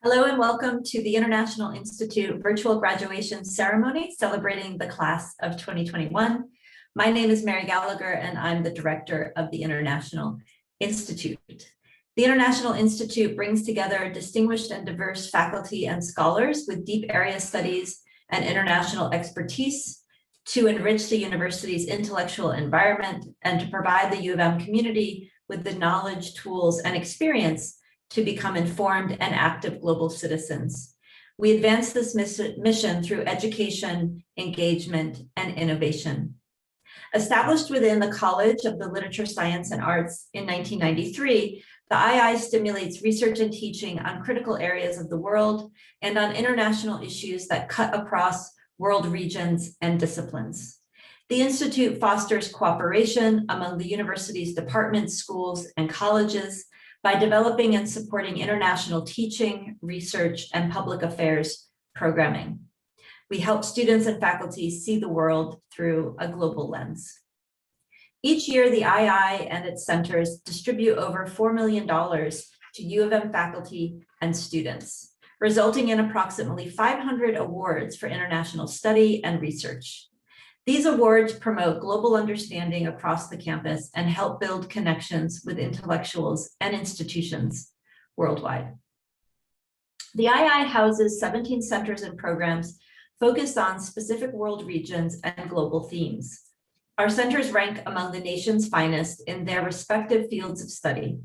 Hello and welcome to the International Institute virtual graduation ceremony celebrating the class of 2021. My name is Mary Gallagher and I'm the director of the International Institute. The International Institute brings together distinguished and diverse faculty and scholars with deep area studies and international expertise to enrich the university's intellectual environment and to provide the U of M community with the knowledge, tools, and experience to become informed and active global citizens. We advance this mission through education, engagement, and innovation. Established within the College of the Literature, Science, and Arts in 1993, the II stimulates research and teaching on critical areas of the world and on international issues that cut across world regions and disciplines. The Institute fosters cooperation among the university's departments, schools, and colleges by developing and supporting international teaching, research, and public affairs programming. We help students and faculty see the world through a global lens. Each year, the II and its centers distribute over $4 million to U of M faculty and students, resulting in approximately 500 awards for international study and research. These awards promote global understanding across the campus and help build connections with intellectuals and institutions worldwide. The II houses 17 centers and programs focused on specific world regions and global themes. Our centers rank among the nation's finest in their respective fields of study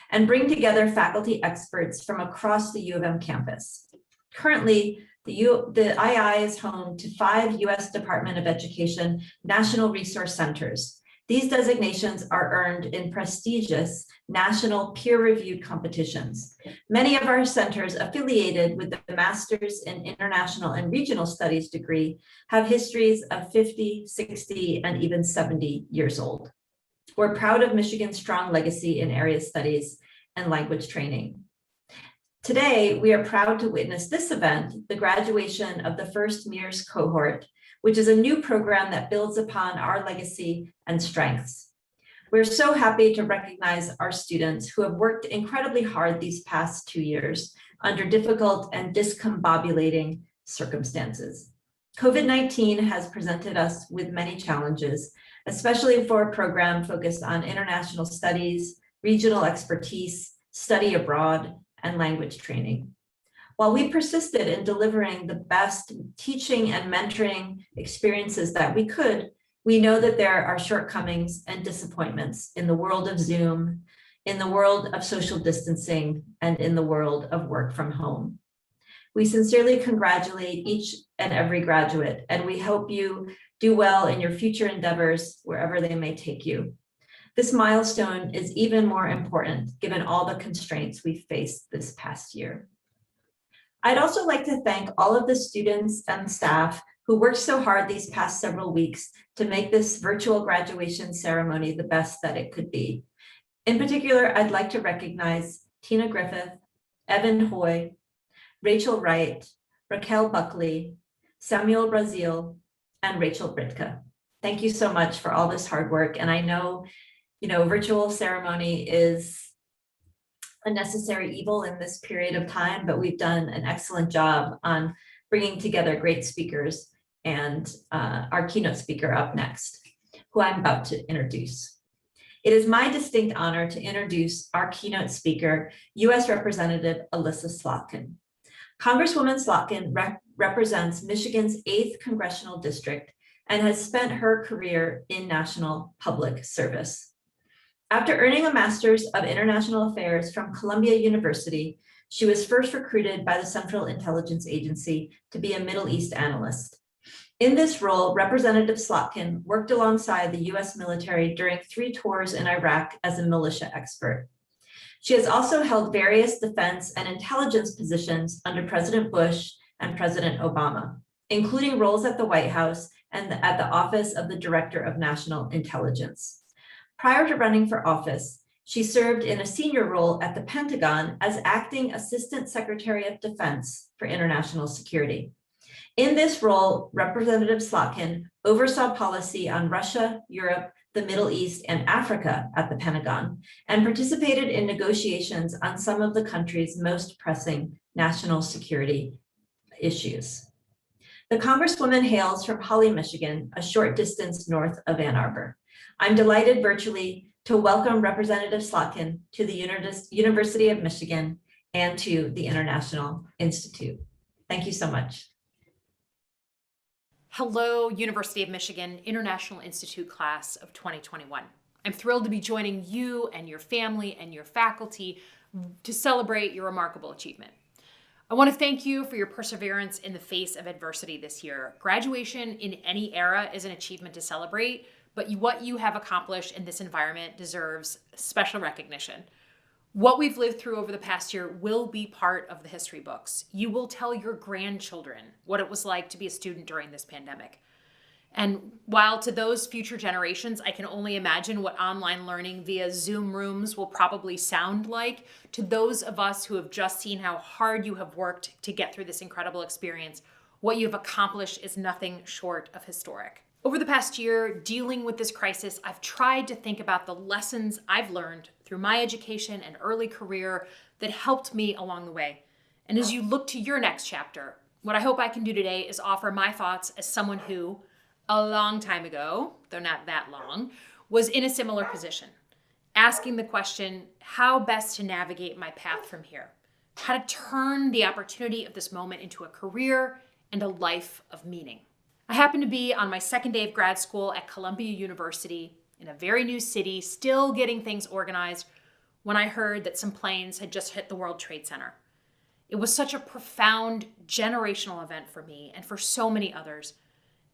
and bring together faculty experts from across the U of M campus. Currently, the II is home to 5 U.S. Department of Education National Resource Centers. These designations are earned in prestigious national peer-reviewed competitions. Many of our centers affiliated with the Masters in International and Regional Studies degree have histories of 50, 60, and even 70 years old. We're proud of Michigan's strong legacy in area studies and language training. Today, we are proud to witness this event, the graduation of the first MIRS cohort, which is a new program that builds upon our legacy and strengths. We're so happy to recognize our students who have worked incredibly hard these past 2 years under difficult and discombobulating circumstances. COVID-19 has presented us with many challenges, especially for a program focused on international studies, regional expertise, study abroad, and language training. While we persisted in delivering the best teaching and mentoring experiences that we could, we know that there are shortcomings and disappointments in the world of Zoom, in the world of social distancing, and in the world of work from home. We sincerely congratulate each and every graduate, and we hope you do well in your future endeavors, wherever they may take you. This milestone is even more important given all the constraints we've faced this past year. I'd also like to thank all of the students and staff who worked so hard these past several weeks to make this virtual graduation ceremony the best that it could be. In particular, I'd like to recognize Tina Griffith, Evan Hoy, Rachel Wright, Raquel Buckley, Samuel Brazil, and Rachel Britka. Thank you so much for all this hard work. And I know virtual ceremony is a necessary evil in this period of time, but we've done an excellent job on bringing together great speakers, and our keynote speaker up next, who I'm about to introduce. It is my distinct honor to introduce our keynote speaker, U.S. Representative Elissa Slotkin. Congresswoman Slotkin represents Michigan's 8th Congressional District and has spent her career in national public service. After earning a Master's of International Affairs from Columbia University, she was first recruited by the Central Intelligence Agency to be a Middle East analyst. In this role, Representative Slotkin worked alongside the U.S. military during 3 tours in Iraq as a militia expert. She has also held various defense and intelligence positions under President Bush and President Obama, including roles at the White House and at the Office of the Director of National Intelligence. Prior to running for office, she served in a senior role at the Pentagon as Acting Assistant Secretary of Defense for International Security. In this role, Representative Slotkin oversaw policy on Russia, Europe, the Middle East, and Africa at the Pentagon, and participated in negotiations on some of the country's most pressing national security issues. The Congresswoman hails from Holly, Michigan, a short distance north of Ann Arbor. I'm delighted virtually to welcome Representative Slotkin to the University of Michigan and to the International Institute. Thank you so much. Hello, University of Michigan International Institute class of 2021. I'm thrilled to be joining you and your family and your faculty to celebrate your remarkable achievement. I want to thank you for your perseverance in the face of adversity this year. Graduation in any era is an achievement to celebrate, but what you have accomplished in this environment deserves special recognition. What we've lived through over the past year will be part of the history books. You will tell your grandchildren what it was like to be a student during this pandemic. And while to those future generations, I can only imagine what online learning via Zoom rooms will probably sound like, to those of us who have just seen how hard you have worked to get through this incredible experience, what you have accomplished is nothing short of historic. Over the past year, dealing with this crisis, I've tried to think about the lessons I've learned through my education and early career that helped me along the way. And as you look to your next chapter, what I hope I can do today is offer my thoughts as someone who, a long time ago, though not that long, was in a similar position, asking the question, how best to navigate my path from here? How to turn the opportunity of this moment into a career and a life of meaning. I happened to be on my second day of grad school at Columbia University in a very new city, still getting things organized, when I heard that some planes had just hit the World Trade Center. It was such a profound generational event for me and for so many others.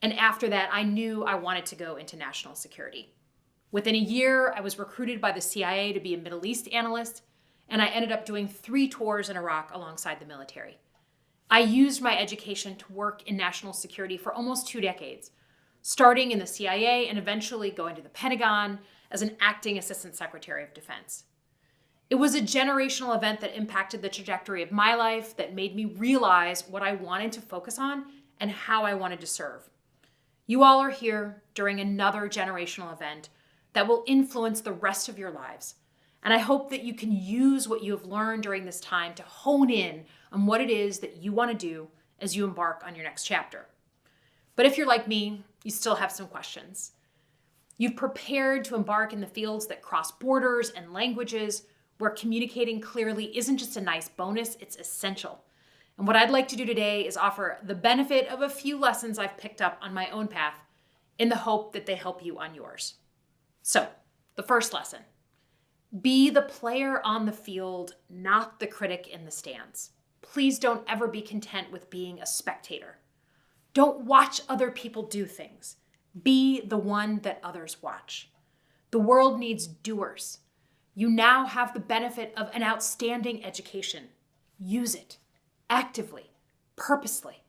And after that, I knew I wanted to go into national security. Within a year, I was recruited by the CIA to be a Middle East analyst, and I ended up doing 3 tours in Iraq alongside the military. I used my education to work in national security for almost 2 decades, starting in the CIA and eventually going to the Pentagon as an acting Assistant Secretary of Defense. It was a generational event that impacted the trajectory of my life, that made me realize what I wanted to focus on and how I wanted to serve. You all are here during another generational event that will influence the rest of your lives. And I hope that you can use what you have learned during this time to hone in on what it is that you want to do as you embark on your next chapter. But if you're like me, you still have some questions. You've prepared to embark in the fields that cross borders and languages, where communicating clearly isn't just a nice bonus, it's essential. And what I'd like to do today is offer the benefit of a few lessons I've picked up on my own path in the hope that they help you on yours. So, the first lesson. Be the player on the field, not the critic in the stands. Please don't ever be content with being a spectator. Don't watch other people do things. Be the one that others watch. The world needs doers. You now have the benefit of an outstanding education. Use it actively, purposely.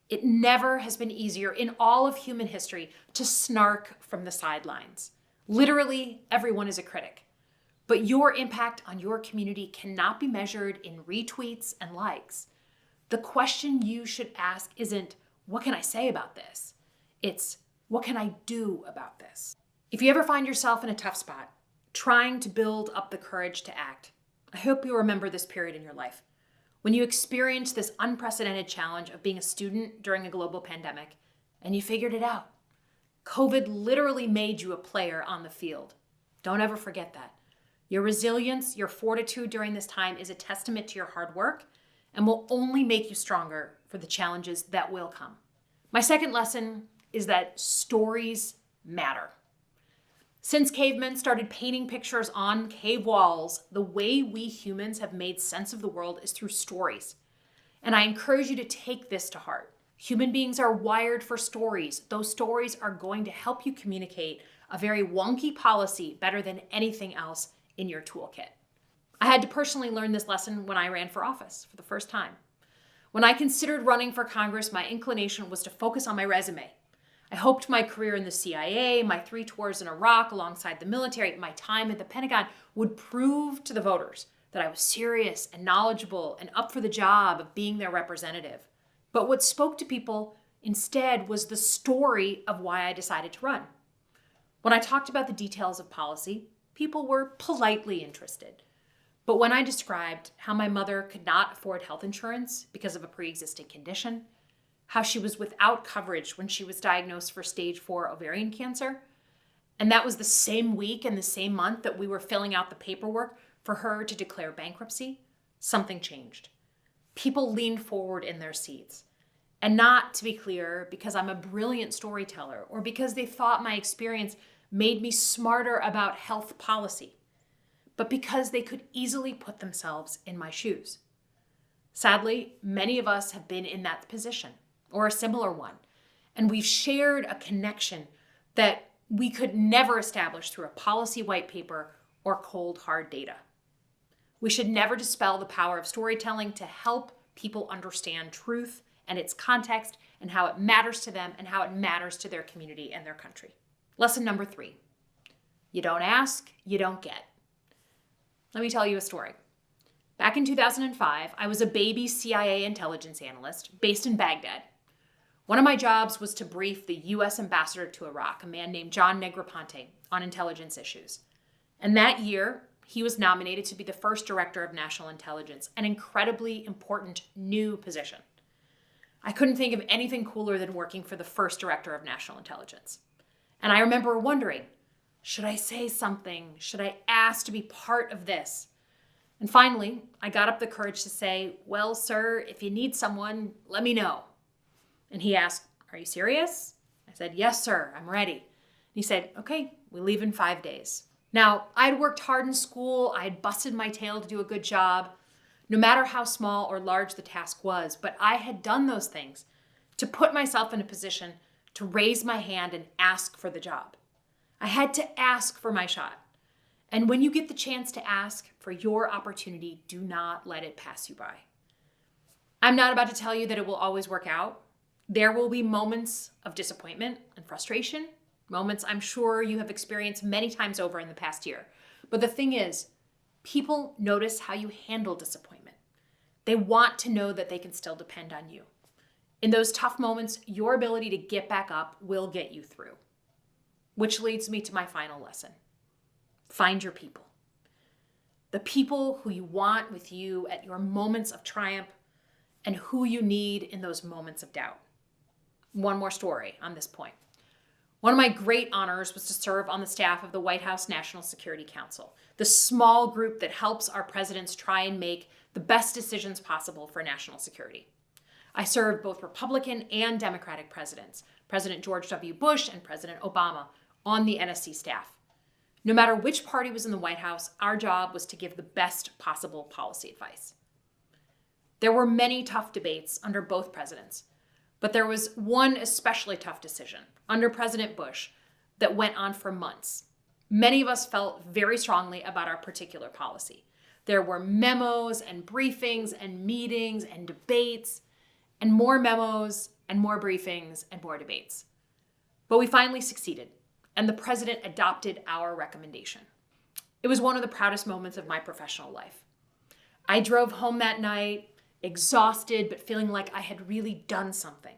It never has been easier in all of human history to snark from the sidelines. Literally, everyone is a critic. But your impact on your community cannot be measured in retweets and likes. The question you should ask isn't, what can I say about this? It's, what can I do about this? If you ever find yourself in a tough spot, trying to build up the courage to act, I hope you remember this period in your life. When you experienced this unprecedented challenge of being a student during a global pandemic, and you figured it out. COVID literally made you a player on the field. Don't ever forget that. Your resilience, your fortitude during this time is a testament to your hard work and will only make you stronger for the challenges that will come. My second lesson is that stories matter. Since cavemen started painting pictures on cave walls, the way we humans have made sense of the world is through stories. And I encourage you to take this to heart. Human beings are wired for stories. Those stories are going to help you communicate a very wonky policy better than anything else in your toolkit. I had to personally learn this lesson when I ran for office for the first time. When I considered running for Congress, my inclination was to focus on my resume. I hoped my career in the CIA, my 3 tours in Iraq alongside the military, my time at the Pentagon would prove to the voters that I was serious and knowledgeable and up for the job of being their representative. But what spoke to people instead was the story of why I decided to run. When I talked about the details of policy, people were politely interested. But when I described how my mother could not afford health insurance because of a pre-existing condition, how she was without coverage when she was diagnosed for stage 4 ovarian cancer, and that was the same week and the same month that we were filling out the paperwork for her to declare bankruptcy, something changed. People leaned forward in their seats. And not, to be clear, because I'm a brilliant storyteller or because they thought my experience made me smarter about health policy, but because they could easily put themselves in my shoes. Sadly, many of us have been in that position or a similar one, and we've shared a connection that we could never establish through a policy white paper or cold, hard data. We should never dispel the power of storytelling to help people understand truth and its context and how it matters to them and how it matters to their community and their country. Lesson number 3, you don't ask, you don't get. Let me tell you a story. Back in 2005, I was a baby CIA intelligence analyst based in Baghdad. One of my jobs was to brief the U.S. ambassador to Iraq, a man named John Negroponte, on intelligence issues. And that year, he was nominated to be the first director of national intelligence, an incredibly important new position. I couldn't think of anything cooler than working for the first director of national intelligence. And I remember wondering, should I say something? Should I ask to be part of this? And finally, I got up the courage to say, well, sir, if you need someone, let me know. And he asked, are you serious? I said, yes, sir, I'm ready. And he said, okay, we leave in 5 days. Now, I'd worked hard in school. I had busted my tail to do a good job, no matter how small or large the task was. But I had done those things to put myself in a position to raise my hand and ask for the job. I had to ask for my shot. And when you get the chance to ask for your opportunity, do not let it pass you by. I'm not about to tell you that it will always work out. There will be moments of disappointment and frustration, moments I'm sure you have experienced many times over in the past year. But the thing is, people notice how you handle disappointment. They want to know that they can still depend on you. In those tough moments, your ability to get back up will get you through. Which leads me to my final lesson. Find your people. The people who you want with you at your moments of triumph and who you need in those moments of doubt. One more story on this point. One of my great honors was to serve on the staff of the White House National Security Council, the small group that helps our presidents try and make the best decisions possible for national security. I served both Republican and Democratic presidents, President George W. Bush and President Obama, on the NSC staff. No matter which party was in the White House, our job was to give the best possible policy advice. There were many tough debates under both presidents, but there was one especially tough decision under President Bush that went on for months. Many of us felt very strongly about our particular policy. There were memos and briefings and meetings and debates and more memos and more briefings and more debates. But we finally succeeded, and the president adopted our recommendation. It was one of the proudest moments of my professional life. I drove home that night, exhausted, but feeling like I had really done something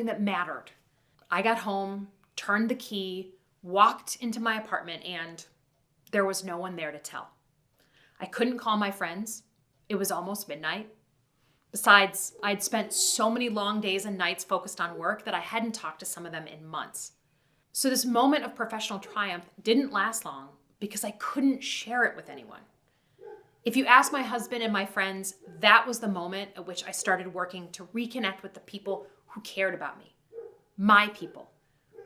that mattered. I got home, turned the key, walked into my apartment, and there was no one there to tell. I couldn't call my friends. It was almost midnight. Besides, I'd spent so many long days and nights focused on work that I hadn't talked to some of them in months. So this moment of professional triumph didn't last long because I couldn't share it with anyone. If you ask my husband and my friends, that was the moment at which I started working to reconnect with the people who cared about me. My people.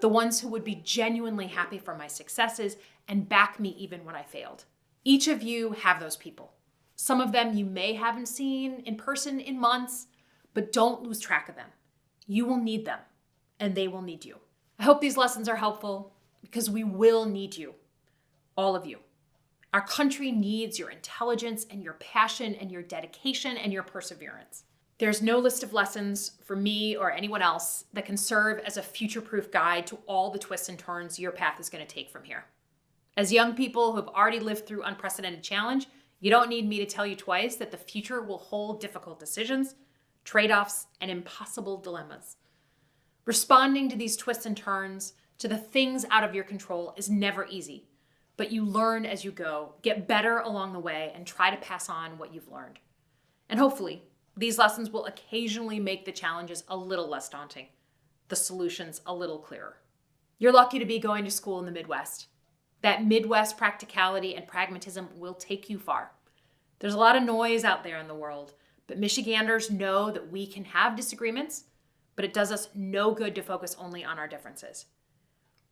The ones who would be genuinely happy for my successes and back me even when I failed. Each of you have those people. Some of them you may haven't seen in person in months, but don't lose track of them. You will need them, and they will need you. I hope these lessons are helpful because we will need you, all of you. Our country needs your intelligence and your passion and your dedication and your perseverance. There's no list of lessons for me or anyone else that can serve as a future-proof guide to all the twists and turns your path is going to take from here. As young people who have already lived through unprecedented challenge, you don't need me to tell you twice that the future will hold difficult decisions, trade-offs, and impossible dilemmas. Responding to these twists and turns, to the things out of your control, is never easy. but you learn as you go, get better along the way, and try to pass on what you've learned. And hopefully, these lessons will occasionally make the challenges a little less daunting, the solutions a little clearer. You're lucky to be going to school in the Midwest. That Midwest practicality and pragmatism will take you far. There's a lot of noise out there in the world, but Michiganders know that we can have disagreements, but it does us no good to focus only on our differences.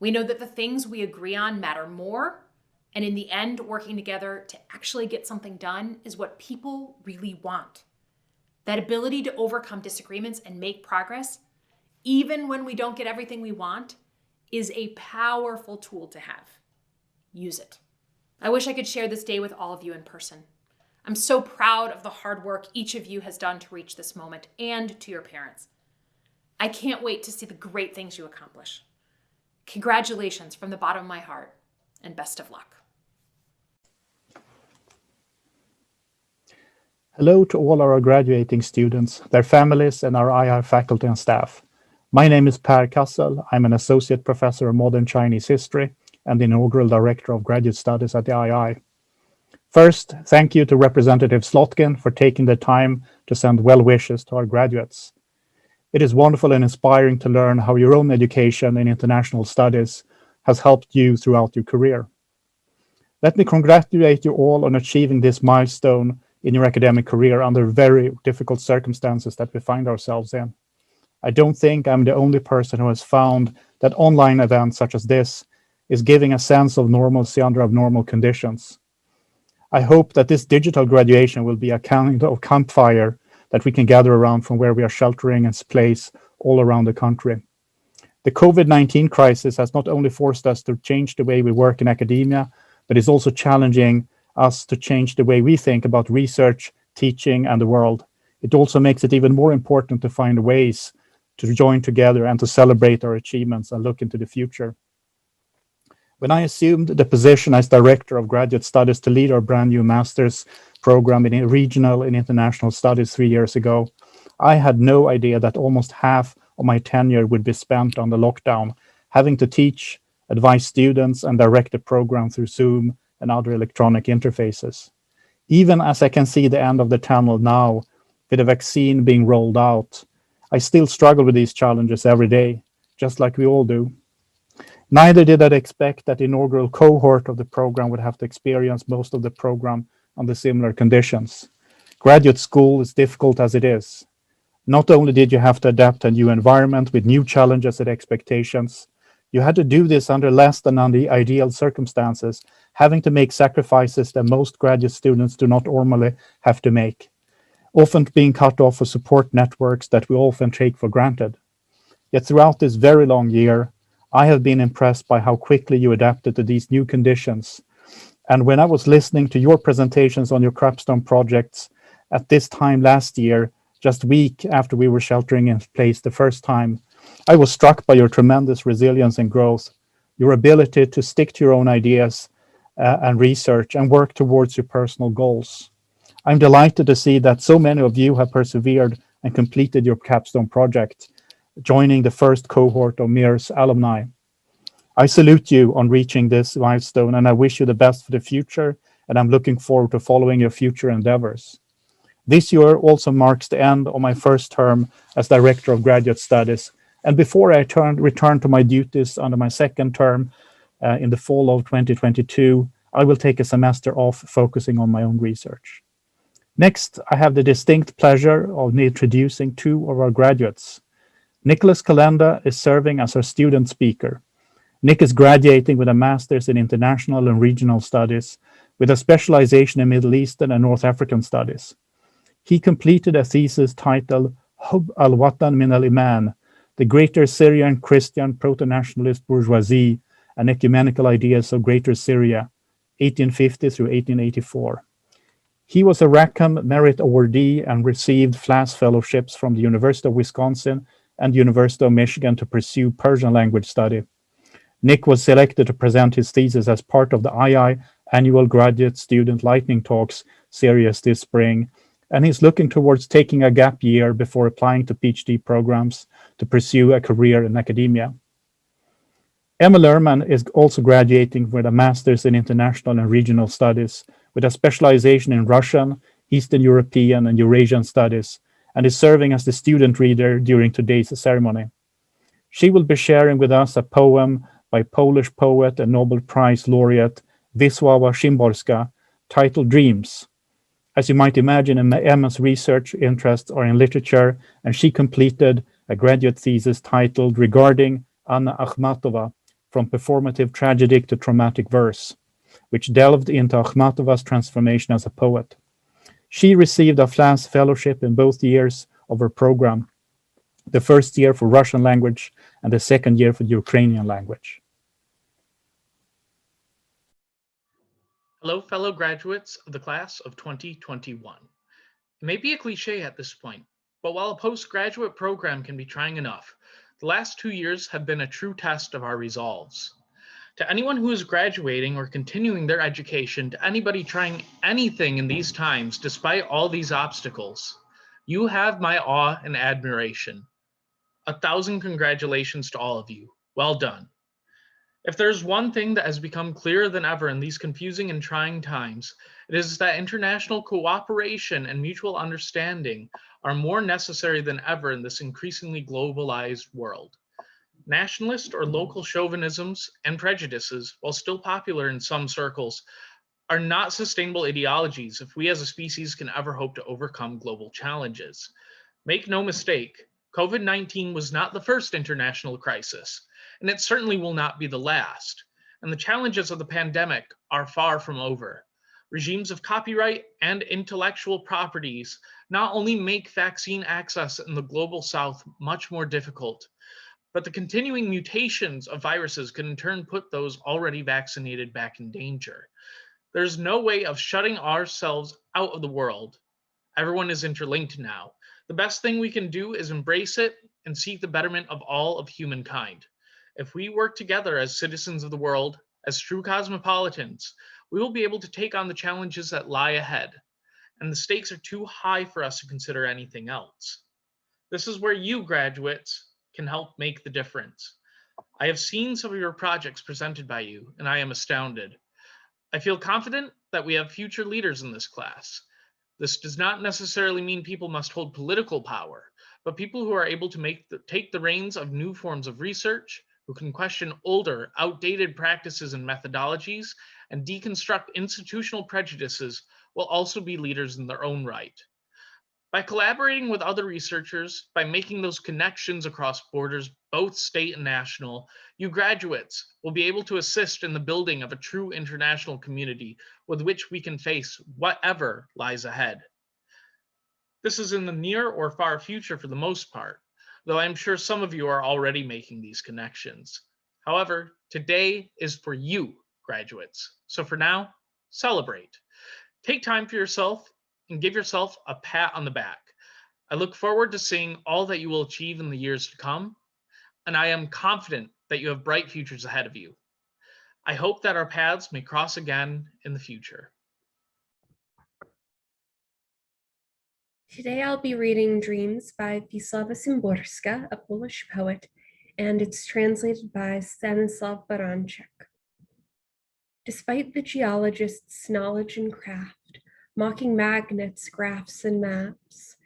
We know that the things we agree on matter more, and in the end, working together to actually get something done is what people really want. That ability to overcome disagreements and make progress, even when we don't get everything we want, is a powerful tool to have. Use it. I wish I could share this day with all of you in person. I'm so proud of the hard work each of you has done to reach this moment, and to your parents. I can't wait to see the great things you accomplish. Congratulations from the bottom of my heart, and best of luck. Hello to all our graduating students, their families, and our IR faculty and staff. My name is Per Kassel. I'm an Associate Professor of Modern Chinese History and the Inaugural Director of Graduate Studies at the II. First, thank you to Representative Slotkin for taking the time to send well wishes to our graduates. It is wonderful and inspiring to learn how your own education in international studies has helped you throughout your career. Let me congratulate you all on achieving this milestone in your academic career under very difficult circumstances that we find ourselves in. I don't think I'm the only person who has found that online events such as this is giving a sense of normalcy under abnormal conditions. I hope that this digital graduation will be a kind of campfire that we can gather around from where we are sheltering in place all around the country. The COVID-19 crisis has not only forced us to change the way we work in academia, but is also challenging us to change the way we think about research, teaching, and the world. It also makes it even more important to find ways to join together and to celebrate our achievements and look into the future. When I assumed the position as Director of Graduate Studies to lead our brand new master's program in regional and international studies 3 years ago, I had no idea that almost half of my tenure would be spent on the lockdown, having to teach, advise students, and direct the program through Zoom and other electronic interfaces. Even as I can see the end of the tunnel now, with a vaccine being rolled out, I still struggle with these challenges every day, just like we all do. Neither did I expect that the inaugural cohort of the program would have to experience most of the program under similar conditions. Graduate school is difficult as it is. Not only did you have to adapt to a new environment with new challenges and expectations, you had to do this under less than the ideal circumstances, having to make sacrifices that most graduate students do not normally have to make, often being cut off of support networks that we often take for granted. Yet throughout this very long year, I have been impressed by how quickly you adapted to these new conditions. And when I was listening to your presentations on your capstone projects at this time last year, just a week after we were sheltering in place the first time, I was struck by your tremendous resilience and growth, your ability to stick to your own ideas and research and work towards your personal goals. I'm delighted to see that so many of you have persevered and completed your capstone project, joining the first cohort of MIRS alumni. I salute you on reaching this milestone, and I wish you the best for the future, and I'm looking forward to following your future endeavors. This year also marks the end of my first term as Director of Graduate Studies, and before I return to my duties under my second term in the fall of 2022, I will take a semester off focusing on my own research. Next, I have the distinct pleasure of introducing two of our graduates. Nicholas Calenda is serving as our student speaker. Nick is graduating with a master's in international and regional studies with a specialization in Middle Eastern and North African studies. He completed a thesis titled Hub al-Watan min al-Iman, the Greater Syrian Christian Proto-Nationalist Bourgeoisie and Ecumenical Ideas of Greater Syria, 1850 through 1884. He was a Rackham Merit Awardee and received FLAS fellowships from the University of Wisconsin and University of Michigan to pursue Persian language study. Nick was selected to present his thesis as part of the II Annual Graduate Student Lightning Talks series this spring, and he's looking towards taking a gap year before applying to PhD programs to pursue a career in academia. Emma Lerman is also graduating with a Master's in International and Regional Studies with a specialization in Russian, Eastern European, and Eurasian Studies, and is serving as the student reader during today's ceremony. She will be sharing with us a poem by Polish poet and Nobel Prize laureate Wisława Szymborska titled Dreams. As you might imagine, Emma's research interests are in literature, and she completed a graduate thesis titled Regarding Anna Akhmatova, From Performative Tragic to Traumatic Verse, which delved into Akhmatova's transformation as a poet. She received a FLAS fellowship in both years of her program, the first year for Russian language and the second year for Ukrainian language. Hello, fellow graduates of the class of 2021. It may be a cliche at this point, but while a postgraduate program can be trying enough, the last 2 years have been a true test of our resolves. To anyone who is graduating or continuing their education, to anybody trying anything in these times, despite all these obstacles, you have my awe and admiration. 1,000 congratulations to all of you. Well done. If there's one thing that has become clearer than ever in these confusing and trying times, it is that international cooperation and mutual understanding are more necessary than ever in this increasingly globalized world. Nationalist or local chauvinisms and prejudices, while still popular in some circles, are not sustainable ideologies if we as a species can ever hope to overcome global challenges. Make no mistake, COVID-19 was not the first international crisis, and it certainly will not be the last. And the challenges of the pandemic are far from over. Regimes of copyright and intellectual properties not only make vaccine access in the global south much more difficult, but the continuing mutations of viruses can in turn put those already vaccinated back in danger. There's no way of shutting ourselves out of the world. Everyone is interlinked now. The best thing we can do is embrace it and seek the betterment of all of humankind. If we work together as citizens of the world, as true cosmopolitans, we will be able to take on the challenges that lie ahead, and the stakes are too high for us to consider anything else. This is where you, graduates, can help make the difference. I have seen some of your projects presented by you, and I am astounded. I feel confident that we have future leaders in this class. This does not necessarily mean people must hold political power, but people who are able to take the reins of new forms of research, who can question older, outdated practices and methodologies, and deconstruct institutional prejudices will also be leaders in their own right. By collaborating with other researchers, by making those connections across borders, both state and national, you graduates will be able to assist in the building of a true international community with which we can face whatever lies ahead. This is in the near or far future for the most part, though I'm sure some of you are already making these connections. However, today is for you, graduates. So for now, celebrate. Take time for yourself and give yourself a pat on the back. I look forward to seeing all that you will achieve in the years to come, and I am confident that you have bright futures ahead of you. I hope that our paths may cross again in the future. Today I'll be reading Dreams by Wisława Szymborska, a Polish poet, and it's translated by Stanislaw Baranczyk. Despite the geologist's knowledge and craft, mocking magnets, graphs, and maps,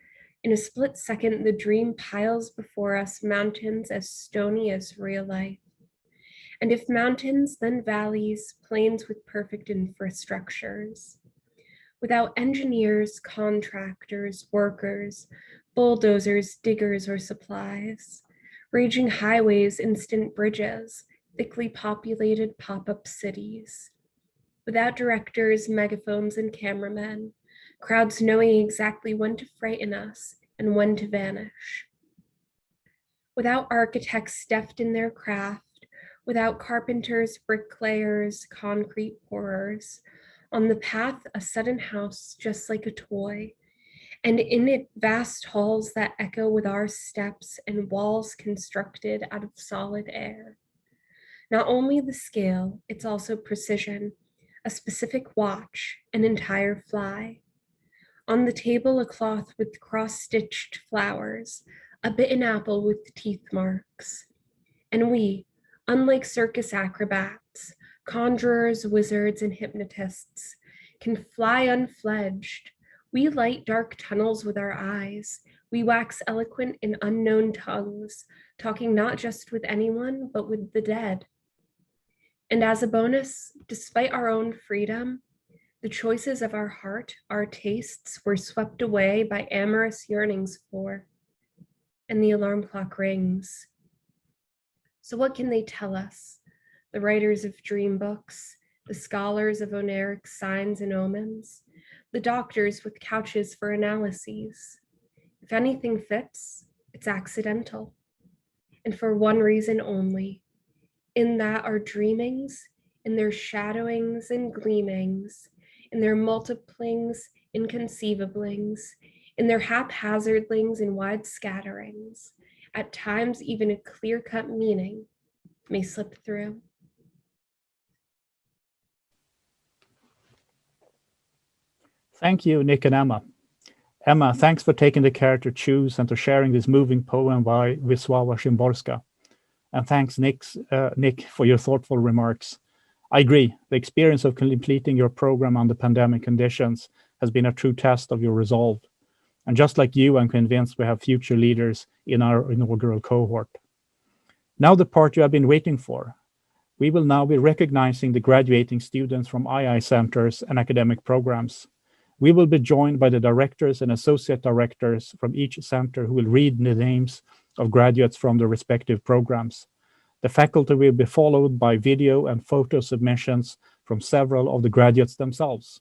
in a split second the dream piles before us mountains as stony as real life. And if mountains, then valleys, plains with perfect infrastructures. Without engineers, contractors, workers, bulldozers, diggers, or supplies, raging highways, instant bridges, thickly populated pop-up cities. Without directors, megaphones, and cameramen, crowds knowing exactly when to frighten us and when to vanish. Without architects deft in their craft, without carpenters, bricklayers, concrete pourers, on the path, a sudden house just like a toy, and in it vast halls that echo with our steps and walls constructed out of solid air. Not only the scale, it's also precision, a specific watch, an entire fly. On the table, a cloth with cross-stitched flowers, a bitten apple with teeth marks. And we, Unlike circus acrobats, conjurers, wizards, and hypnotists can fly unfledged, we light dark tunnels with our eyes. We wax eloquent in unknown tongues, talking not just with anyone, but with the dead. And as a bonus, despite our own freedom, the choices of our heart, our tastes, were swept away by amorous yearnings for, and the alarm clock rings. So what can they tell us? The writers of dream books, the scholars of Oneric signs and omens, the doctors with couches for analyses. If anything fits, it's accidental. And for one reason only, in that our dreamings, in their shadowings and gleamings, in their multiplings, inconceivablings, in their haphazardlings and wide scatterings, at times even a clear-cut meaning may slip through. Thank you, Nick and Emma. Emma, thanks for taking the character Choose and for sharing this moving poem by Wisława Szymborska. And thanks, Nick, for your thoughtful remarks. I agree, the experience of completing your program under pandemic conditions has been a true test of your resolve. And just like you, I'm convinced we have future leaders in our inaugural cohort. Now the part you have been waiting for. We will now be recognizing the graduating students from II centers and academic programs. We will be joined by the directors and associate directors from each center who will read the names of graduates from the respective programs. The faculty will be followed by video and photo submissions from several of the graduates themselves.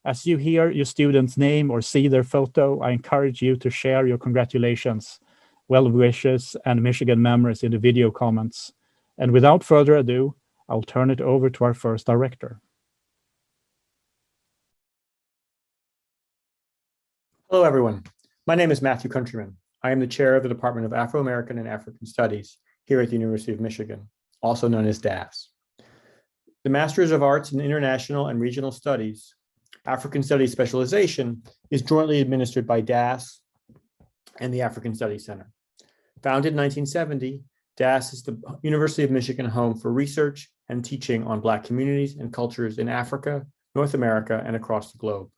As you hear your student's name or see their photo, I encourage you to share your congratulations, well wishes, and Michigan memories in the video comments. And without further ado, I'll turn it over to our first director. Hello, everyone. My name is Matthew Countryman. I am the chair of the Department of Afro-American and African Studies here at the University of Michigan, also known as DAS. The Masters of Arts in International and Regional Studies, African Studies specialization is jointly administered by DAS and the African Studies Center. Founded in 1970, DAS is the University of Michigan home for research and teaching on Black communities and cultures in Africa, North America, and across the globe.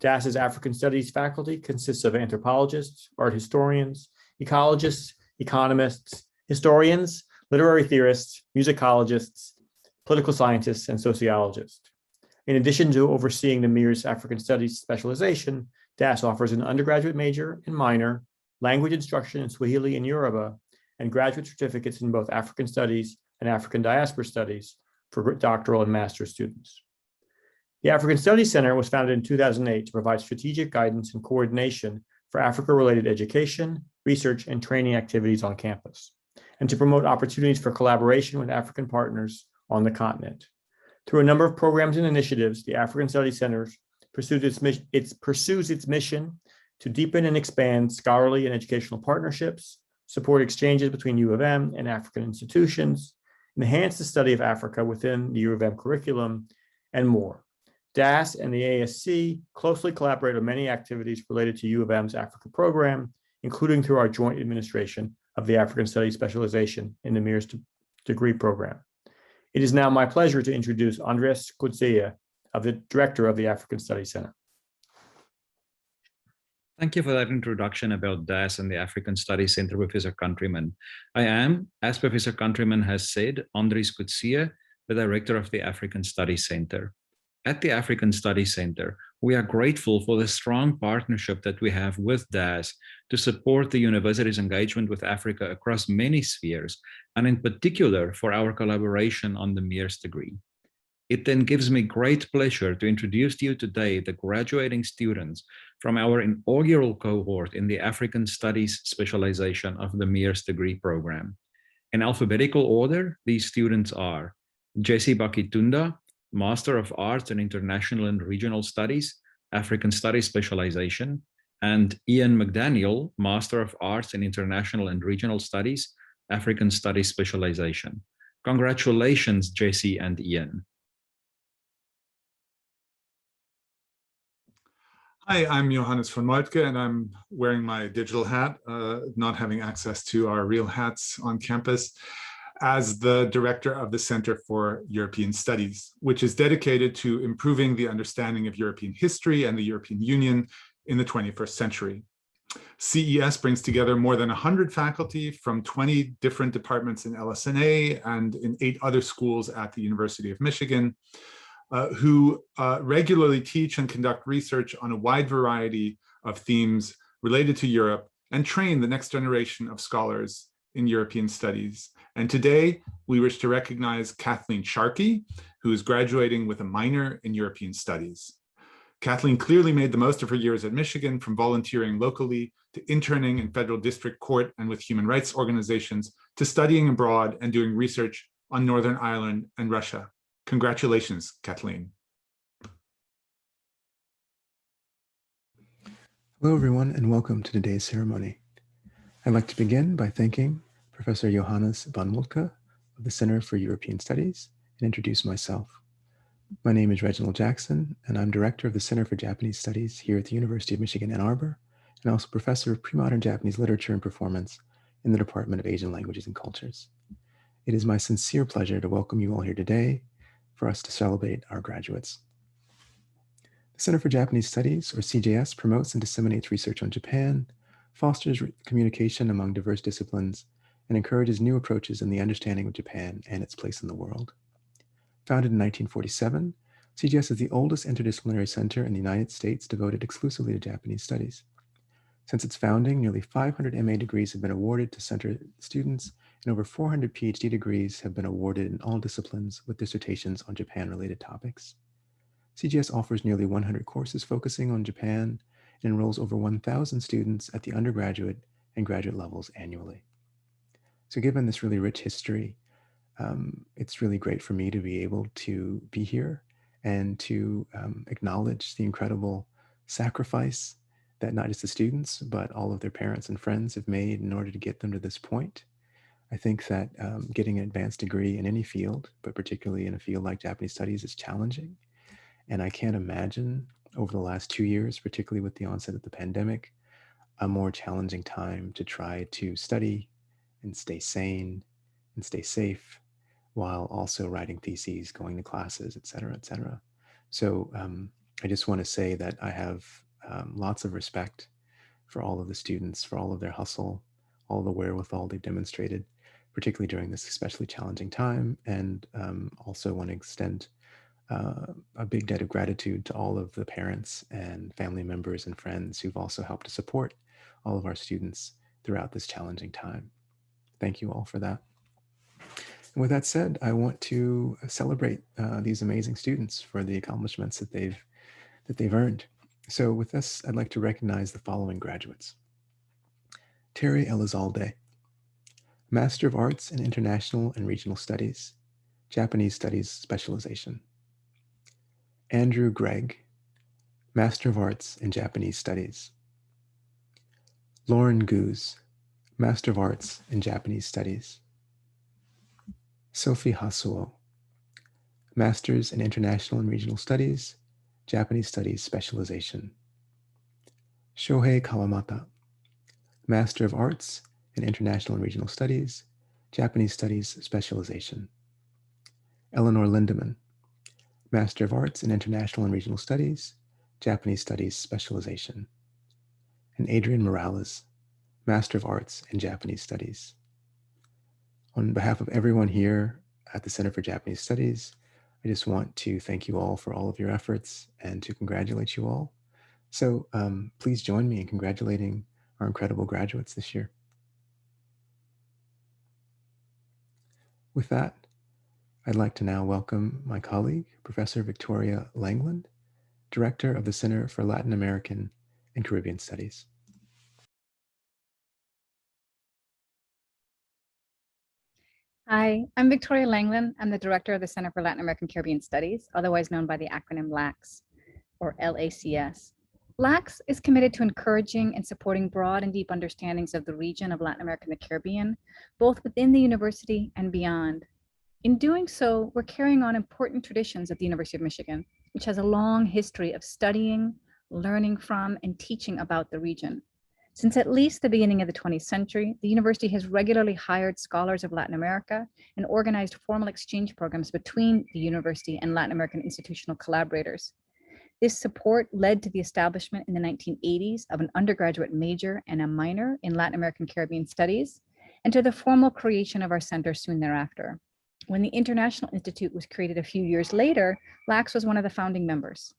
DAS's African Studies faculty consists of anthropologists, art historians, ecologists, economists, historians, literary theorists, musicologists, political scientists, and sociologists. In addition to overseeing the MIRS African Studies specialization, DAS offers an undergraduate major and minor, language instruction in Swahili and Yoruba, and graduate certificates in both African Studies and African Diaspora Studies for doctoral and master's students. The African Studies Center was founded in 2008 to provide strategic guidance and coordination for Africa-related education, research, and training activities on campus, and to promote opportunities for collaboration with African partners on the continent. Through a number of programs and initiatives, the African Studies Center pursues its mission to deepen and expand scholarly and educational partnerships, support exchanges between U of M and African institutions, enhance the study of Africa within the U of M curriculum, and more. DAS and the ASC closely collaborate on many activities related to U of M's Africa program, including through our joint administration of the African Studies specialization in the MIRS degree program. It is now my pleasure to introduce Andres Coutier, the director of the African Studies Center. Thank you for that introduction about DAS and the African Studies Center, Professor Countryman. I am, as Professor Countryman has said, Andres Coutier, the director of the African Studies Center. At the African Studies Center, we are grateful for the strong partnership that we have with DAS to support the university's engagement with Africa across many spheres, and in particular for our collaboration on the MIRS degree. It then gives me great pleasure to introduce to you today the graduating students from our inaugural cohort in the African Studies specialization of the MIRS degree program. In alphabetical order, these students are Jesse Bakitunda, Master of Arts in International and Regional Studies, African Studies specialization, and Ian McDaniel, Master of Arts in International and Regional Studies, African Studies specialization. Congratulations, Jesse and Ian. Hi, I'm Johannes von Moltke, and I'm wearing my digital hat, not having access to our real hats on campus. as the director of the Center for European Studies, which is dedicated to improving the understanding of European history and the European Union in the 21st century. CES brings together more than 100 faculty from 20 different departments in LSNA and in 8 other schools at the University of Michigan, who regularly teach and conduct research on a wide variety of themes related to Europe and train the next generation of scholars in European studies. And today, we wish to recognize Kathleen Sharkey, who is graduating with a minor in European studies. Kathleen clearly made the most of her years at Michigan, from volunteering locally to interning in federal district court and with human rights organizations, to studying abroad and doing research on Northern Ireland and Russia. Congratulations, Kathleen. Hello, everyone, and welcome to today's ceremony. I'd like to begin by thanking Professor Johannes von Moltke of the Center for European Studies and introduce myself. My name is Reginald Jackson, and I'm Director of the Center for Japanese Studies here at the University of Michigan, Ann Arbor, and also Professor of Pre-Modern Japanese Literature and Performance in the Department of Asian Languages and Cultures. It is my sincere pleasure to welcome you all here today for us to celebrate our graduates. The Center for Japanese Studies, or CJS, promotes and disseminates research on Japan, fosters communication among diverse disciplines, and encourages new approaches in the understanding of Japan and its place in the world. Founded in 1947, CJS is the oldest interdisciplinary center in the United States devoted exclusively to Japanese studies. Since its founding, nearly 500 MA degrees have been awarded to center students, and over 400 PhD degrees have been awarded in all disciplines with dissertations on Japan-related topics. CJS offers nearly 100 courses focusing on Japan and enrolls over 1,000 students at the undergraduate and graduate levels annually. So given this really rich history, it's really great for me to be able to be here and to acknowledge the incredible sacrifice that not just the students, but all of their parents and friends have made in order to get them to this point. I think that getting an advanced degree in any field, but particularly in a field like Japanese studies, is challenging. And I can't imagine over the last 2 years, particularly with the onset of the pandemic, a more challenging time to try to study and stay sane and stay safe while also writing theses, going to classes, et cetera, et cetera. So I just want to say that I have lots of respect for all of the students, for all of their hustle, all the wherewithal they've demonstrated, particularly during this especially challenging time. And also want to extend a big debt of gratitude to all of the parents and family members and friends who've also helped to support all of our students throughout this challenging time. Thank you all for that. And with that said, I want to celebrate these amazing students for the accomplishments that they've earned. So with this, I'd like to recognize the following graduates. Terry Elizalde, Master of Arts in International and Regional Studies, Japanese Studies Specialization. Andrew Gregg, Master of Arts in Japanese Studies. Lauren Goose, Master of Arts in Japanese Studies. Sophie Hasuo, Masters in International and Regional Studies, Japanese Studies Specialization. Shohei Kawamata, Master of Arts in International and Regional Studies, Japanese Studies Specialization. Eleanor Lindemann, Master of Arts in International and Regional Studies, Japanese Studies Specialization. And Adrian Morales, Master of Arts in Japanese Studies. On behalf of everyone here at the Center for Japanese Studies, I just want to thank you all for all of your efforts and to congratulate you all. So please join me in congratulating our incredible graduates this year. With that, I'd like to now welcome my colleague, Professor Victoria Langlin, Director of the Center for Latin American and Caribbean Studies. Hi, I'm Victoria Langlin. I'm the Director of the Center for Latin American Caribbean Studies, otherwise known by the acronym LACS, or LACS. LACS is committed to encouraging and supporting broad and deep understandings of the region of Latin America and the Caribbean, both within the university and beyond. In doing so, we're carrying on important traditions at the University of Michigan, which has a long history of studying, learning from, and teaching about the region. Since at least the beginning of the 20th century, the university has regularly hired scholars of Latin America and organized formal exchange programs between the university and Latin American institutional collaborators. This support led to the establishment in the 1980s of an undergraduate major and a minor in Latin American Caribbean Studies, and to the formal creation of our center soon thereafter. When the International Institute was created a few years later, LACS was one of the founding members.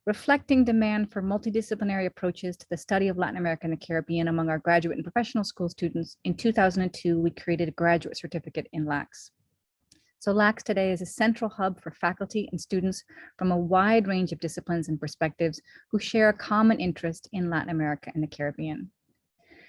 Reflecting demand for multidisciplinary approaches to the study of Latin America and the Caribbean among our graduate and professional school students, in 2002, we created a graduate certificate in LACS. So LACS today is a central hub for faculty and students from a wide range of disciplines and perspectives who share a common interest in Latin America and the Caribbean.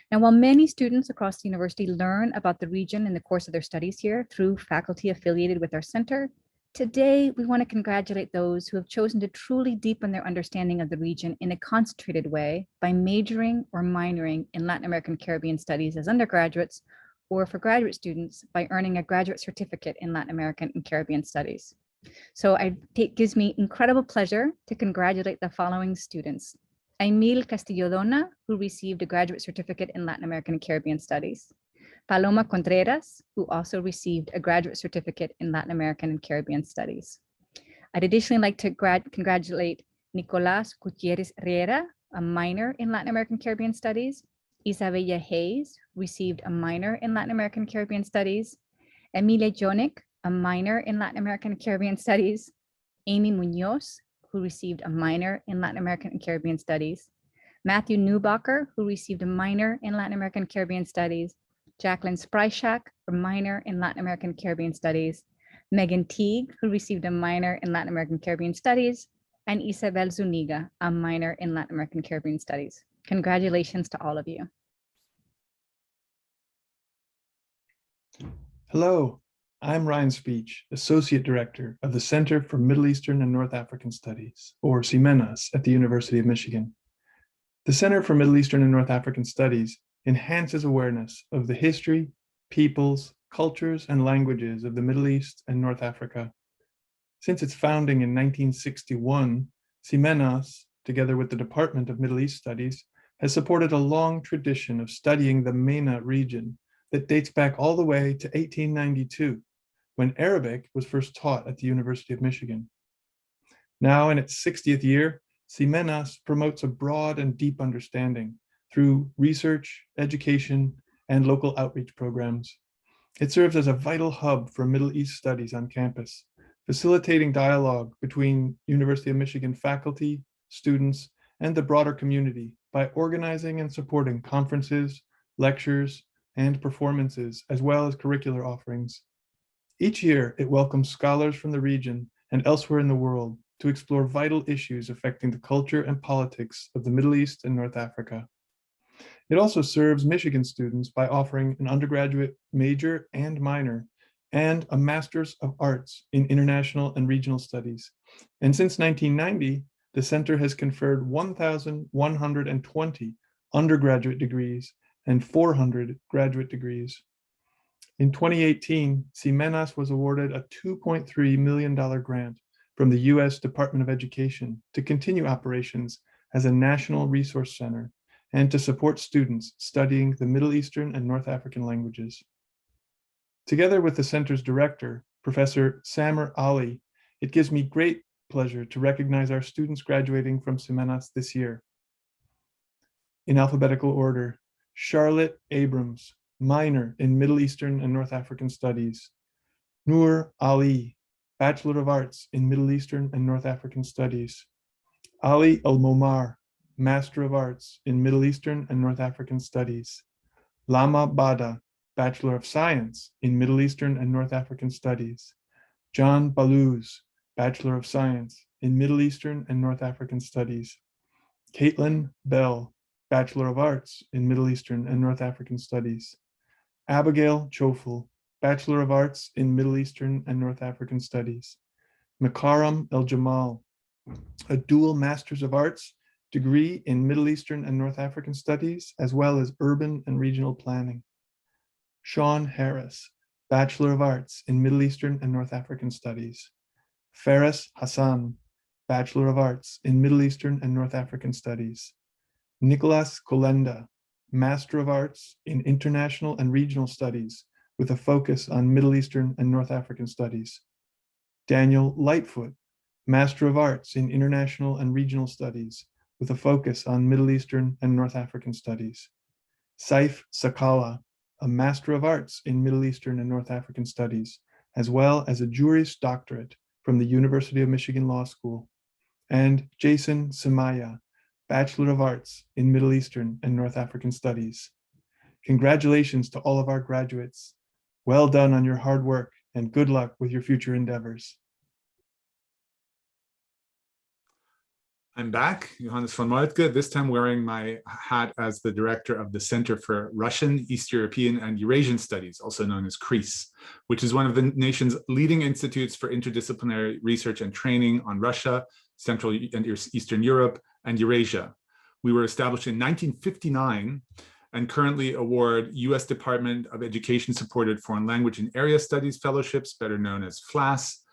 Now, while many students across the university learn about the region in the course of their studies here through faculty affiliated with our center, today we want to congratulate those who have chosen to truly deepen their understanding of the region in a concentrated way by majoring or minoring in Latin American Caribbean Studies as undergraduates, or for graduate students by earning a graduate certificate in Latin American and Caribbean Studies. So it gives me incredible pleasure to congratulate the following students. Emil Castillo-Dona, who received a graduate certificate in Latin American and Caribbean Studies. Paloma Contreras, who also received a graduate certificate in Latin American and Caribbean Studies. I'd additionally like to congratulate Nicolás Gutierrez Riera, a minor in Latin American Caribbean Studies. Isabella Hayes received a minor in Latin American Caribbean Studies. Emilia Jonic, a minor in Latin American and Caribbean Studies. Amy Munoz, who received a minor in Latin American and Caribbean Studies. Matthew Newbacher, who received a minor in Latin American and Caribbean Studies. Jacqueline Spryshak, a minor in Latin American and Caribbean Studies. Megan Teague, who received a minor in Latin American and Caribbean Studies. And Isabel Zuniga, a minor in Latin American and Caribbean Studies. Congratulations to all of you. Hello, I'm Ryan Speech, Associate Director of the Center for Middle Eastern and North African Studies, or CIMENAS, at the University of Michigan. The Center for Middle Eastern and North African Studies enhances awareness of the history, peoples, cultures, and languages of the Middle East and North Africa. Since its founding in 1961, CIMENAS, together with the Department of Middle East Studies, has supported a long tradition of studying the MENA region that dates back all the way to 1892, when Arabic was first taught at the University of Michigan. Now in its 60th year, CIMENAS promotes a broad and deep understanding through research, education, and local outreach programs. It serves as a vital hub for Middle East studies on campus, facilitating dialogue between University of Michigan faculty, students, and the broader community by organizing and supporting conferences, lectures, and performances, as well as curricular offerings. Each year, it welcomes scholars from the region and elsewhere in the world to explore vital issues affecting the culture and politics of the Middle East and North Africa. It also serves Michigan students by offering an undergraduate major and minor and a Master's of Arts in International and Regional Studies. And since 1990, the center has conferred 1,120 undergraduate degrees and 400 graduate degrees. In 2018, CIMENAS was awarded a $2.3 million grant from the U.S. Department of Education to continue operations as a national resource center and to support students studying the Middle Eastern and North African languages. Together with the center's director, Professor Samer Ali, it gives me great pleasure to recognize our students graduating from CIMENAS this year. In alphabetical order, Charlotte Abrams, minor in Middle Eastern and North African Studies. Noor Ali, Bachelor of Arts in Middle Eastern and North African Studies. Ali Al-Momar, Master of Arts in Middle Eastern and North African Studies. Lama Bada, Bachelor of Science in Middle Eastern and North African Studies. John Baluz, Bachelor of Science in Middle Eastern and North African Studies. Caitlin Bell, Bachelor of Arts in Middle Eastern and North African Studies. Abigail Chofel, Bachelor of Arts in Middle Eastern and North African Studies. Makaram El-Jamal, a dual Masters of Arts degree in Middle Eastern and North African Studies, as well as Urban and Regional Planning. Sean Harris, Bachelor of Arts in Middle Eastern and North African Studies. Faris Hassan, Bachelor of Arts in Middle Eastern and North African Studies. Nicolas Kolenda, Master of Arts in International and Regional Studies with a focus on Middle Eastern and North African Studies. Daniel Lightfoot, Master of Arts in International and Regional Studies with a focus on Middle Eastern and North African Studies. Saif Sakala, a Master of Arts in Middle Eastern and North African Studies, as well as a Juris Doctorate from the University of Michigan Law School. And Jason Samaya, Bachelor of Arts in Middle Eastern and North African Studies. Congratulations to all of our graduates. Well done on your hard work and good luck with your future endeavors. I'm back, Johannes von Moltke, this time wearing my hat as the director of the Center for Russian, East European, and Eurasian Studies, also known as CREASE, which is one of the nation's leading institutes for interdisciplinary research and training on Russia, Central and Eastern Europe, and Eurasia. We were established in 1959 and currently award U.S. Department of Education supported Foreign Language and Area Studies fellowships, better known as FLAS,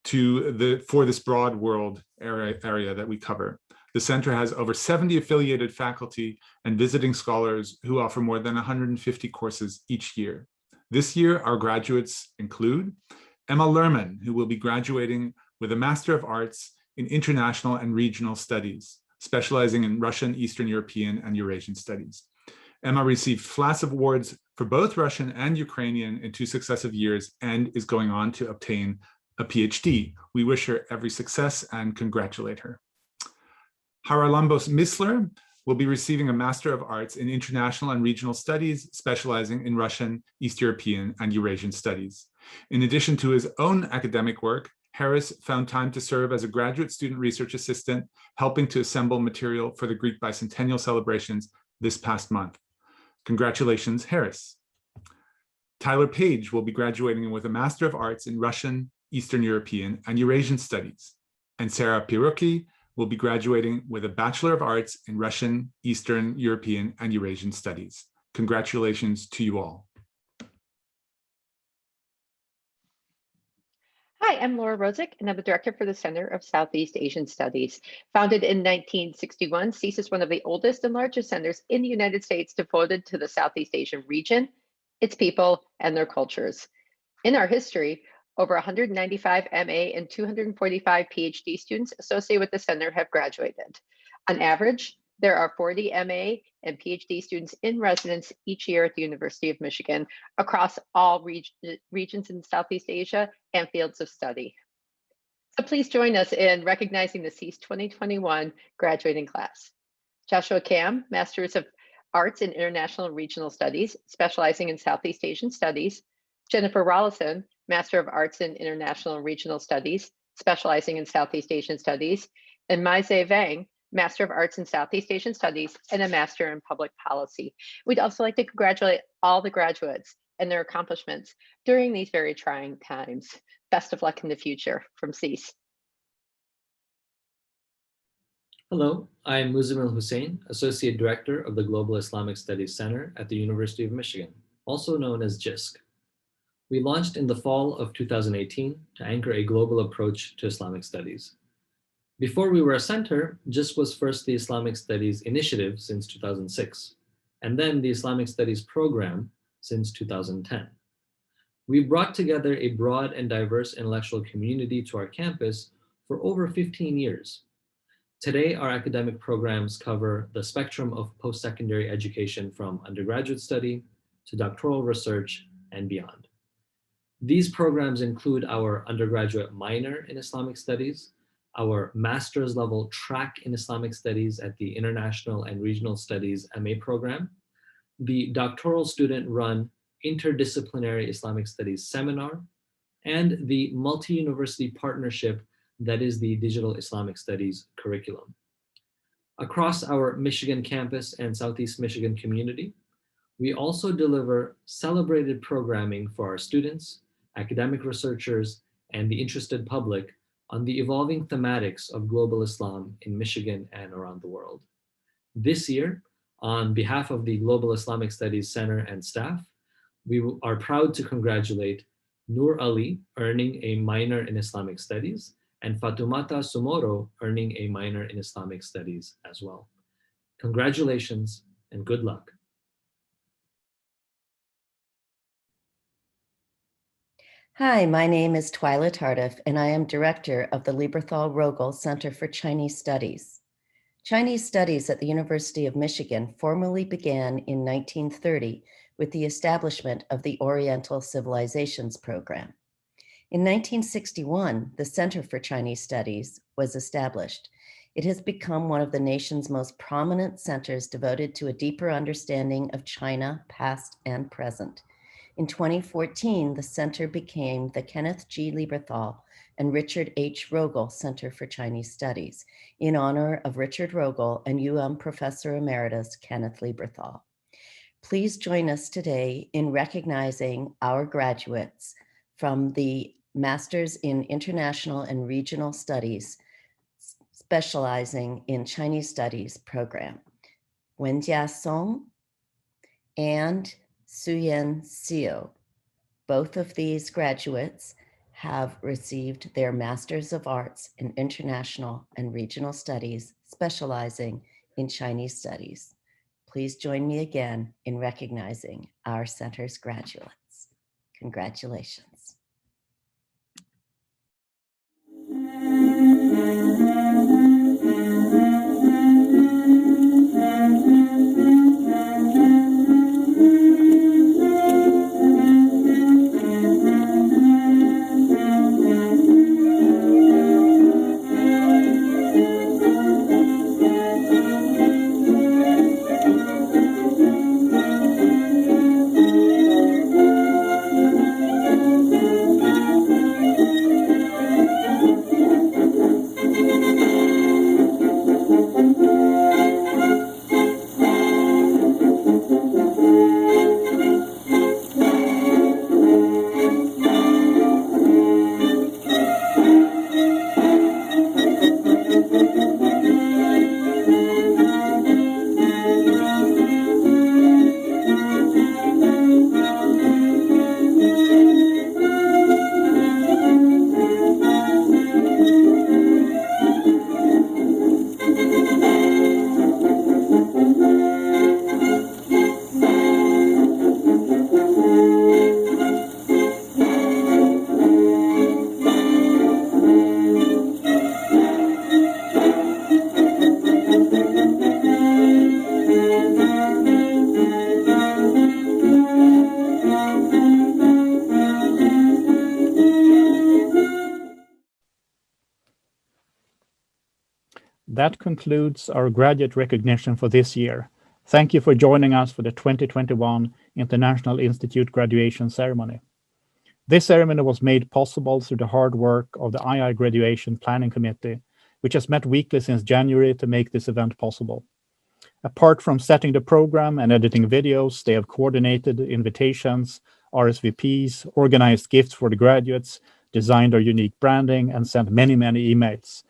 for this broad world area that we cover. The center has over 70 affiliated faculty and visiting scholars who offer more than 150 courses each year. This year, our graduates include Emma Lerman, who will be graduating with a Master of Arts in International and Regional Studies, specializing in Russian, Eastern European, and Eurasian Studies. Emma received FLAS awards for both Russian and Ukrainian in 2 successive years and is going on to obtain a PhD. We wish her every success and congratulate her. Haralambos Misler will be receiving a Master of Arts in International and Regional Studies, specializing in Russian, East European, and Eurasian Studies. In addition to his own academic work, Harris found time to serve as a graduate student research assistant, helping to assemble material for the Greek bicentennial celebrations this past month. Congratulations, Harris. Tyler Page will be graduating with a Master of Arts in Russian, Eastern European, and Eurasian Studies. And Sarah Piruki will be graduating with a Bachelor of Arts in Russian, Eastern European, and Eurasian Studies. Congratulations to you all. Hi, I'm Laura Rosick, and I'm the director for the Center of Southeast Asian Studies. Founded in 1961, CEAS is one of the oldest and largest centers in the United States devoted to the Southeast Asian region, its people, and their cultures. In our history, over 195 MA and 245 PhD students associated with the center have graduated. On average, there are 40 MA and PhD students in residence each year at the University of Michigan across all regions in Southeast Asia and fields of study. So please join us in recognizing the CEAS 2021 graduating class. Joshua Kam, Masters of Arts in International and Regional Studies, specializing in Southeast Asian Studies. Jennifer Rollison, Master of Arts in International and Regional Studies, specializing in Southeast Asian Studies. And Mai-Zhe Wang, Master of Arts in Southeast Asian Studies and a Master in Public Policy. We'd also like to congratulate all the graduates and their accomplishments during these very trying times. Best of luck in the future from CEAS. Hello, I'm Muzamil Hussain, Associate Director of the Global Islamic Studies Center at the University of Michigan, also known as JISC. We launched in the fall of 2018 to anchor a global approach to Islamic studies. Before we were a center, JISC was first the Islamic Studies Initiative since 2006, and then the Islamic Studies Program since 2010. We brought together a broad and diverse intellectual community to our campus for over 15 years. Today, our academic programs cover the spectrum of post-secondary education from undergraduate study to doctoral research and beyond. These programs include our undergraduate minor in Islamic Studies, our master's level track in Islamic Studies at the International and Regional Studies MA program, the doctoral student-run Interdisciplinary Islamic Studies seminar, and the multi-university partnership that is the Digital Islamic Studies curriculum. Across our Michigan campus and Southeast Michigan community, we also deliver celebrated programming for our students, academic researchers, and the interested public on the evolving thematics of global Islam in Michigan and around the world. This year, on behalf of the Global Islamic Studies Center and staff, we are proud to congratulate Noor Ali, earning a minor in Islamic Studies, and Fatumata Sumoro, earning a minor in Islamic Studies as well. Congratulations and good luck. Hi, my name is Twyla Tardif, and I am director of the Lieberthal-Rogel Center for Chinese Studies. Chinese studies at the University of Michigan formally began in 1930 with the establishment of the Oriental Civilizations Program. In 1961, the Center for Chinese Studies was established. It has become one of the nation's most prominent centers devoted to a deeper understanding of China, past and present. In 2014, the center became the Kenneth G. Lieberthal and Richard H. Rogel Center for Chinese Studies in honor of Richard Rogel and Professor Emeritus Kenneth Lieberthal. Please join us today in recognizing our graduates from the Masters in International and Regional Studies, specializing in Chinese Studies program. Wenjia Song and Suyen Xiu. Both of these graduates have received their Masters of Arts in International and Regional Studies, specializing in Chinese Studies. Please join me again in recognizing our center's graduates. Congratulations. That concludes our graduate recognition for this year. Thank you for joining us for the 2021 International Institute graduation ceremony. This ceremony was made possible through the hard work of the II Graduation Planning Committee, which has met weekly since January to make this event possible. Apart from setting the program and editing videos, they have coordinated invitations, RSVPs, organized gifts for the graduates, designed our unique branding, and sent many, many emails.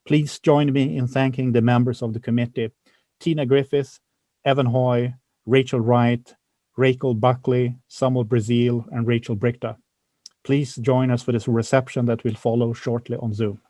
Please join me in thanking the members of the committee, Tina Griffith, Evan Hoy, Rachel Wright, Rachel Buckley, Samuel Brazil, and Rachel Brichta. Please join us for this reception that will follow shortly on Zoom.